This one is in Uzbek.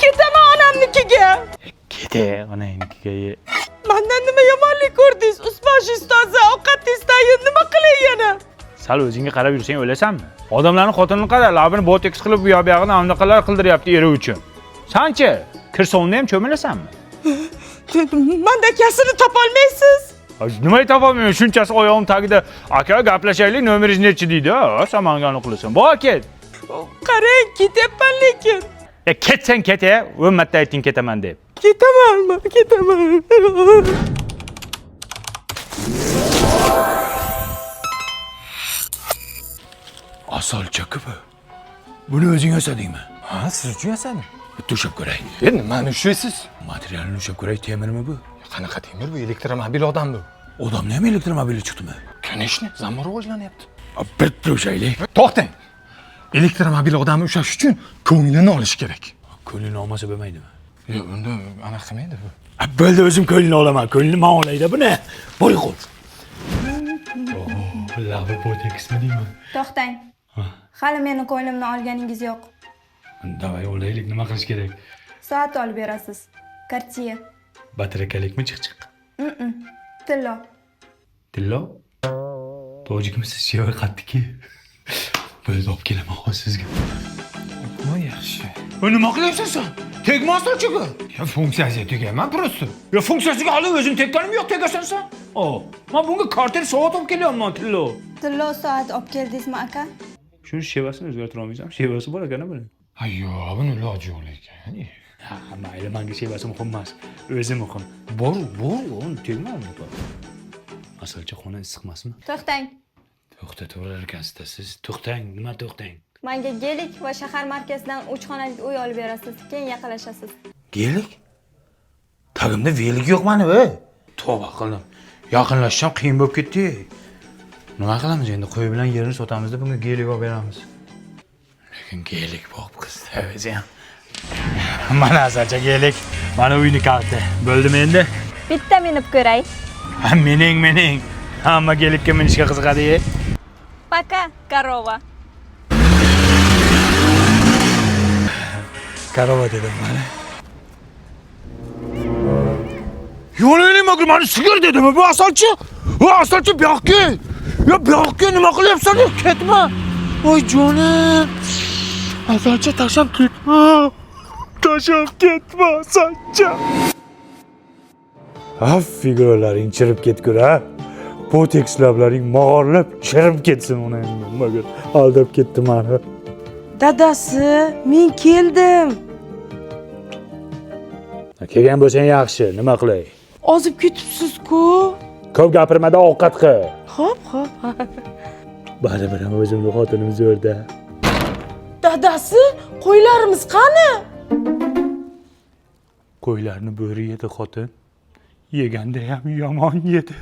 Ketaman onamnikiga. Kete onangnikiga. Mendan nima yomonlik ko'rdingiz? Ust-bosh ustozi, ovqat istayin, nima qilay yana? Sal o'zingga qarab yursang o'lasanmi? Odamlarning xotinini qara, labini boteks qilib bu yoq-buyog'ini amnaqalar qildiryapti eri uchun. Sanchi kirsovni ham cho'milasanmi? Menda kasini topolmaysiz. Nimaga topolmayman? Shunchasi oyog'im tagida aka gaplashaylik, nomeringiz nechi deydi. Samangani qilasan. Bor ket. Qarang, ketyapman lekin. Ketsang kete, o'mmatda ayting ketaman deb. Ketamanmi? Ketaman. Asolcha-ku bu. Buni o'zing yasadingmi? Ha, siz uchun yasadim. Bitta ushab ko'ray. Nimani ushlaysiz? Materialni ushab ko'ray, temirmi bu? Qanaqa temir bu? Elektromobil odam bu. Odamni ham elektromobili chiqdimi? Конечно, zamon rivojlanyapti. Bitta ushaylik. To'xtang. Elektromobil odamni ushlash uchun ko'nglini olish kerak. Ko'nglini olmasa bo'lmaydimi? Yo'q, unda anaqa qilmaydi bu. Bo'ldi, o'zim ko'nglini olaman. Ko'nglini men olayda buni. Bo'y qo'l. Labi boteksmi deyman? To'xtang. Hali meni ko'nglimni olganingiz yo'q. Davay olaylik, nima qilish kerak? Soat olib berasiz. Cartier. Batarakalikmi chiq-chiq? Tillo. Tillo? Tojikmisiz sheva qatdiki. Bo'ldi, olib kelaman hozir sizga. Bu yaxshi. Nima qilyapsan sen? Tegmasdan-chiku. Ya funksiyasiga tegaman просто. Ya funksiyasiga hali o'zim tekkanim yo'q, tegasan sen. Men bunga kartel soat olib kelyapman, Tillo. Tillo soat olib keldingizmi, aka? Shuni shevasini o'zgartira olmaysan. Shevasi bor ekan buni. Ayyo, buni iloji yo'q ekan. Ha, mayli, menga shevasi muhim emas. O'zi muhim. Bor, uni tegmaydi bu. Asalcha xona issiqmasmi? To'xtang. To'xtataverar ekansiz siz. To'xtang, nima to'xtang? Menga gelik va shahar markazidan 3 xonalik uy olib berasiz. Keyin yaqinlashasiz. Gelik? Tagimda velik yo'q mani-ku. Tavba qildim. Yaqinlashsam qiyin bo'lib ketdi. Nima qilamiz endi? Qo'y bilan yerni sotamiz-da, bunga gelik olib beramiz. Lekin gelik bo'lib qizdi o'zi ham. Mana asalcha gelik. Mana uyni kalti. Bo'ldimi endi? Bitta minib ko'ray. Ha, mening. Hamma gelikka minishga qiziqadi. Paka, korova. Korova dedim mana. Yo'lingni mag'rur, meni sigir dedimi bu asalchi? Bu asalchi bu yoqqa. Ya bu yoqqa nima qilyapsan? Ketma. Voy jonim. Asalchi tashlab ketma. Tashlab ketma, asalchi. Figuralaring chirib ketgur, ha? Botex lablaring mog'orlab chirib ketsin uni endi. Magar aldab ketdi meni. Dadasi, men keldim. Kelgan bo'lsang yaxshi, nima qilay? Ozib ketibsiz-ku. Ko'p gapirmada ovqat qil. Xo'p. Baribir ham o'zimni xotinim zo'rda. Dadasi, qo'ylarimiz qani? Qo'ylarni bo'ri yedi xotin. Yeganda ham yomon yedi.